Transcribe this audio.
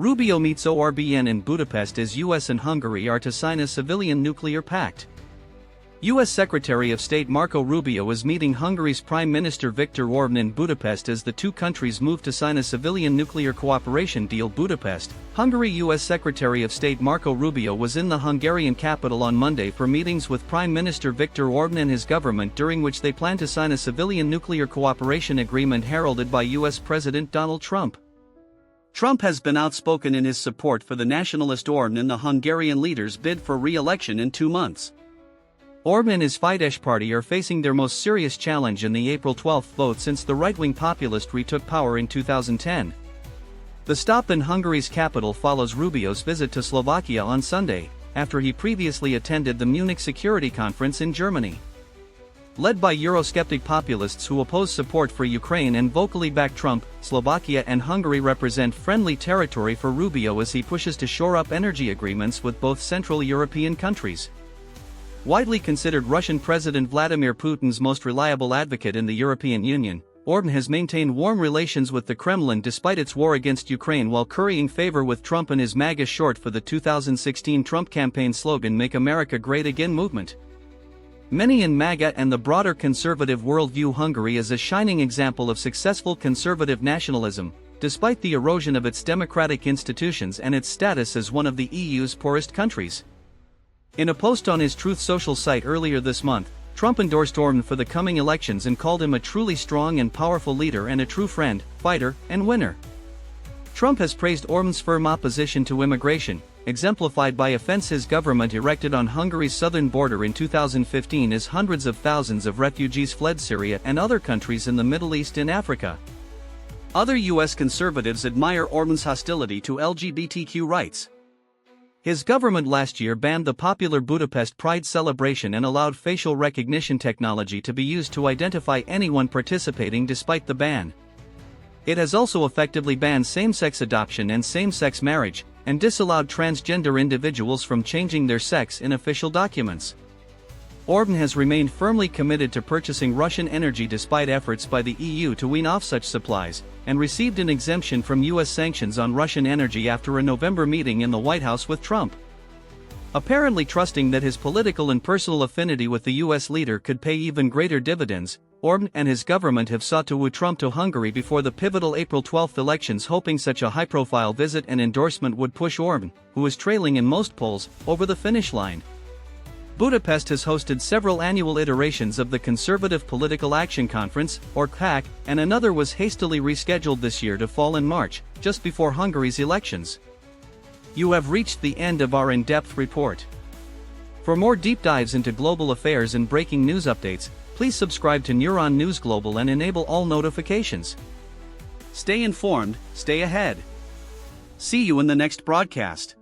Rubio meets Orbán in Budapest as U.S. and Hungary are to sign a civilian nuclear pact. U.S. Secretary of State Marco Rubio is meeting Hungary's Prime Minister Viktor Orbán in Budapest as the two countries move to sign a civilian nuclear cooperation deal. Budapest, Hungary U.S. Secretary of State Marco Rubio was in the Hungarian capital on Monday for meetings with Prime Minister Viktor Orbán and his government, during which they plan to sign a civilian nuclear cooperation agreement heralded by U.S. President Donald Trump. Trump has been outspoken in his support for the nationalist Orbán and the Hungarian leader's bid for re-election in 2 months. Orbán and his Fidesz party are facing their most serious challenge in the April 12 vote since the right-wing populist retook power in 2010. The stop in Hungary's capital follows Rubio's visit to Slovakia on Sunday, after he previously attended the Munich Security Conference in Germany. Led by Euroskeptic populists who oppose support for Ukraine and vocally back Trump, Slovakia and Hungary represent friendly territory for Rubio as he pushes to shore up energy agreements with both Central European countries. Widely considered Russian President Vladimir Putin's most reliable advocate in the European Union, Orbán has maintained warm relations with the Kremlin despite its war against Ukraine, while currying favor with Trump and his MAGA, short for the 2016 Trump campaign slogan "Make America Great Again" movement. Many in MAGA and the broader conservative world view Hungary as a shining example of successful conservative nationalism, despite the erosion of its democratic institutions and its status as one of the EU's poorest countries. In a post on his Truth Social site earlier this month, Trump endorsed Orbán for the coming elections and called him a truly strong and powerful leader and a true friend, fighter, and winner. Trump has praised Orbán's firm opposition to immigration, exemplified by a fence his government erected on Hungary's southern border in 2015 as hundreds of thousands of refugees fled Syria and other countries in the Middle East and Africa. Other U.S. conservatives admire Orbán's hostility to LGBTQ rights. His government last year banned the popular Budapest Pride celebration and allowed facial recognition technology to be used to identify anyone participating despite the ban. It has also effectively banned same-sex adoption and same-sex marriage, and disallowed transgender individuals from changing their sex in official documents. Orbán has remained firmly committed to purchasing Russian energy despite efforts by the EU to wean off such supplies, and received an exemption from U.S. sanctions on Russian energy after a November meeting in the White House with Trump. Apparently trusting that his political and personal affinity with the U.S. leader could pay even greater dividends, Orbán and his government have sought to woo Trump to Hungary before the pivotal April 12 elections, hoping such a high-profile visit and endorsement would push Orbán, who is trailing in most polls, over the finish line. Budapest has hosted several annual iterations of the Conservative Political Action Conference, or Pact, and another was hastily rescheduled this year to fall in March, just before Hungary's elections. You have reached the end of our in-depth report. For more deep dives into global affairs and breaking news updates, please subscribe to Neuron News Global and enable all notifications. Stay informed, stay ahead. See you in the next broadcast.